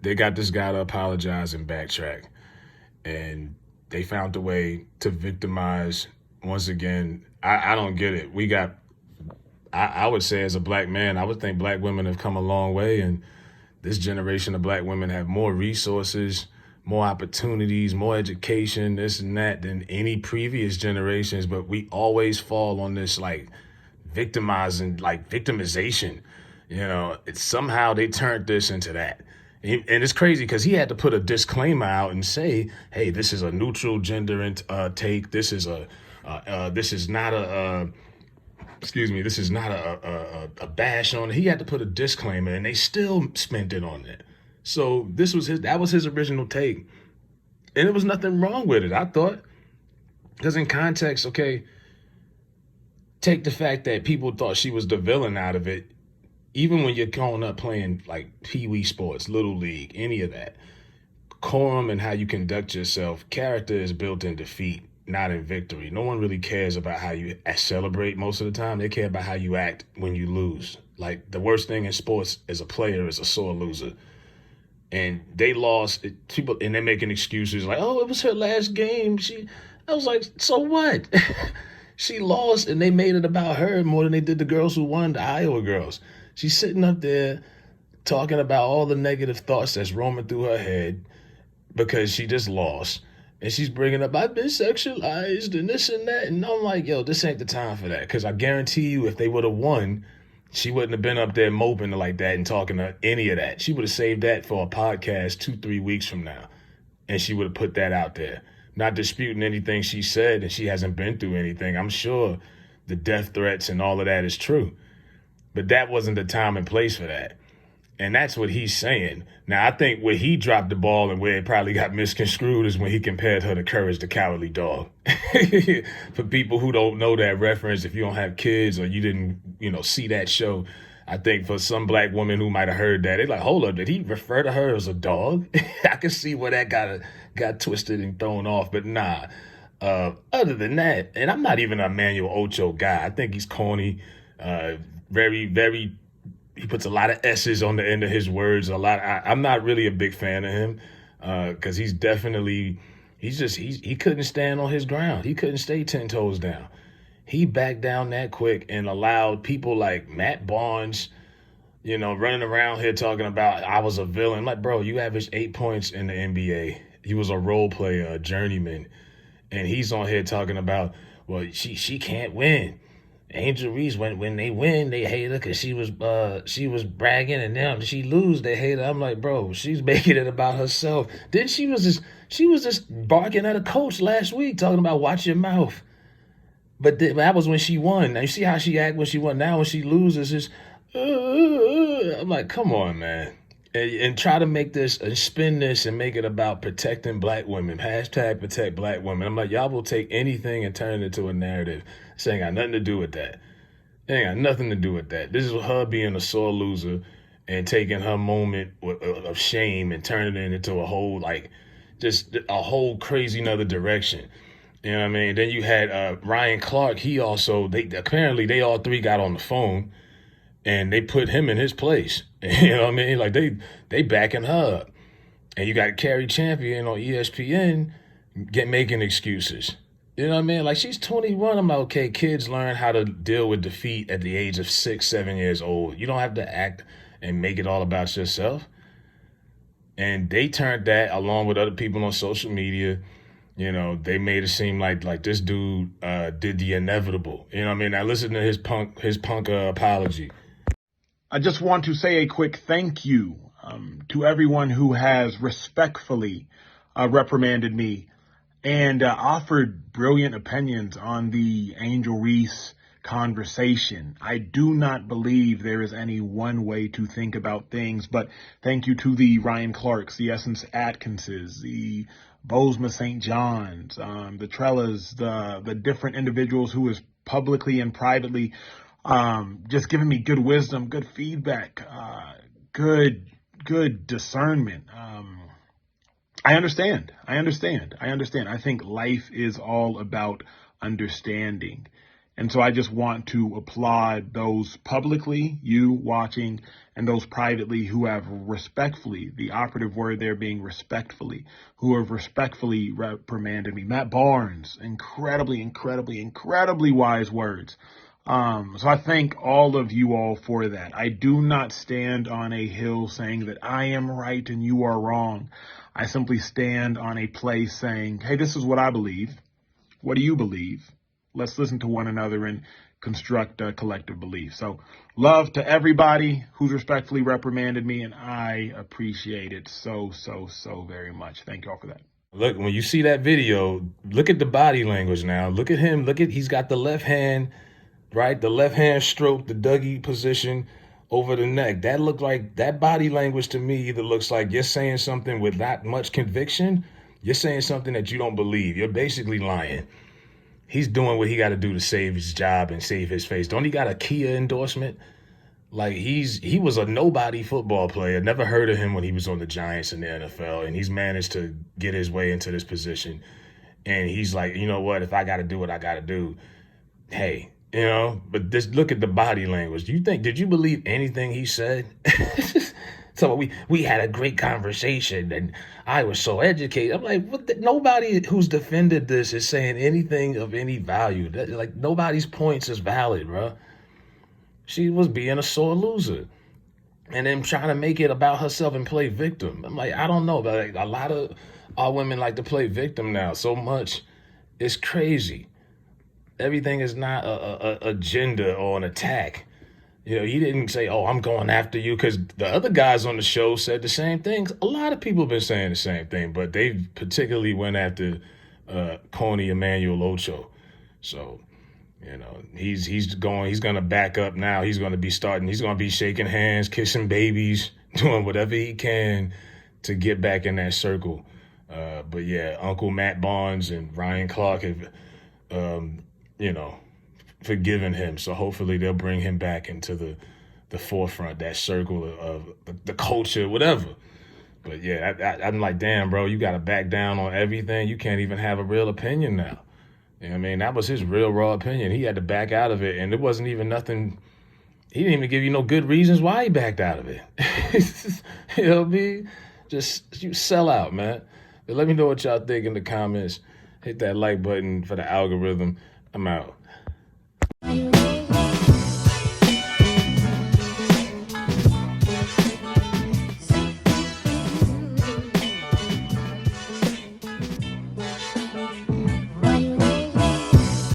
they got this guy to apologize and backtrack. And they found a way to victimize once again. I don't get it. I would say as a black man, I would think black women have come a long way, and this generation of black women have more resources, more opportunities, more education, this and that than any previous generations. But we always fall on this like victimizing, like victimization. It's somehow they turned this into that. And it's crazy because he had to put a disclaimer out and say, "Hey, this is a neutral gender take. This is not a excuse me. This is not a bash on it." He had to put a disclaimer, and they still spent it on it. So that was his original take, and there was nothing wrong with it. I thought, because in context, okay, take the fact that people thought she was the villain out of it. Even when you're growing up playing like pee-wee sports, little league, any of that, quorum and how you conduct yourself, character is built in defeat, not in victory. No one really cares about how you celebrate most of the time. They care about how you act when you lose. Like the worst thing in sports as a player is a sore loser. And they lost. People and they're making excuses like, "Oh, it was her last game." I was like, so what? She lost, and they made it about her more than they did the girls who won, the Iowa girls. She's sitting up there talking about all the negative thoughts that's roaming through her head because she just lost. And she's bringing up, "I've been sexualized and this and that." And I'm like, yo, this ain't the time for that. Because I guarantee you, if they would have won, she wouldn't have been up there moping like that and talking to any of that. She would have saved that for a podcast 2-3 weeks from now. And she would have put that out there. Not disputing anything she said, and she hasn't been through anything. I'm sure the death threats and all of that is true. But that wasn't the time and place for that. And that's what he's saying. Now, I think where he dropped the ball and where it probably got misconstrued is when he compared her to Courage the Cowardly Dog. For people who don't know that reference, if you don't have kids or you didn't, see that show, I think for some black woman who might have heard that, they're like, hold up, did he refer to her as a dog? I can see where that got twisted and thrown off, but nah. Other than that, and I'm not even a Emmanuel Ocho guy. I think he's corny, very, very. He puts a lot of S's on the end of his words. I'm not really a big fan of him because he couldn't stand on his ground. He couldn't stay 10 toes down. He backed down that quick and allowed people like Matt Barnes, running around here talking about I was a villain. Like, bro, you averaged 8 points in the NBA. He was a role player, a journeyman. And he's on here talking about, well, she can't win. Angel Reese, when they win, they hate her because she was bragging, and now she lose, they hate her. I'm like, bro, she's making it about herself. Then she was just barking at a coach last week, talking about watch your mouth. But that was when she won. Now you see how she act when she won. Now when she loses, it's I'm like, come on, man. And try to make this and spin this and make it about protecting black women. Hashtag protect black women. I'm like, y'all will take anything and turn it into a narrative. This ain't got nothing to do with that. It ain't got nothing to do with that. This is her being a sore loser and taking her moment of shame and turning it into a whole, like, just a whole crazy another direction. You know what I mean? Then you had Ryan Clark. He also, they all three got on the phone and they put him in his place. You know what I mean? Like they backing her up. And you got Carrie Champion on ESPN making excuses. You know what I mean? Like she's 21. I'm like, okay, kids learn how to deal with defeat at the age of 6, 7 years old. You don't have to act and make it all about yourself. And they turned that along with other people on social media. They made it seem like this dude did the inevitable. You know what I mean? Now listen to his punk apology. I just want to say a quick thank you to everyone who has respectfully reprimanded me and offered brilliant opinions on the Angel Reese conversation. I do not believe there is any one way to think about things, but thank you to the Ryan Clarks, the Essence Atkinses, the Bozema St. John's, the Trellas, the different individuals who is publicly and privately just giving me good wisdom, good feedback, good discernment. I understand. I think life is all about understanding. And so I just want to applaud those publicly, you watching, and those privately who have respectfully, the operative word there being respectfully, who have respectfully reprimanded me. Matt Barnes, incredibly wise words. So I thank all of you all for that. I do not stand on a hill saying that I am right and you are wrong. I simply stand on a place saying, hey, this is what I believe. What do you believe? Let's listen to one another and construct a collective belief. So love to everybody who's respectfully reprimanded me, and I appreciate it so very much. Thank you all for that. Look, when you see that video, look at the body language now. Look at him. He's got the left hand, right? The left hand stroke, the Dougie position over the neck. That looked like, that body language to me either looks like you're saying something with not much conviction. You're saying something that you don't believe. You're basically lying. He's doing what he got to do to save his job and save his face. Don't he got a Kia endorsement? Like he was a nobody football player. Never heard of him when he was on the Giants in the NFL, and he's managed to get his way into this position. And he's like, you know what? If I got to do what I got to do, hey, But just look at the body language. Did you believe anything he said? So we had a great conversation, and I was so educated. I'm like, nobody who's defended this is saying anything of any value. Like, nobody's points is valid, bro. She was being a sore loser, and then trying to make it about herself and play victim. I'm like, I don't know, but like, a lot of our women like to play victim now so much. It's crazy. Everything is not a agenda or an attack. He didn't say, oh, I'm going after you, because the other guys on the show said the same things. A lot of people have been saying the same thing, but they particularly went after Coney Emmanuel Ocho. So, he's going to back up now. He's going to be shaking hands, kissing babies, doing whatever he can to get back in that circle. But yeah, Uncle Matt Barnes and Ryan Clark have, forgiven him. So hopefully they'll bring him back into the forefront, that circle of the culture, whatever. But yeah, I'm like, damn, bro, you got to back down on everything. You can't even have a real opinion now. You know what I mean? That was his real raw opinion. He had to back out of it, and it wasn't even nothing. He didn't even give you no good reasons why he backed out of it. You know what I mean? Just, you sell out, man. But let me know what y'all think in the comments. Hit that like button for the algorithm. I'm out.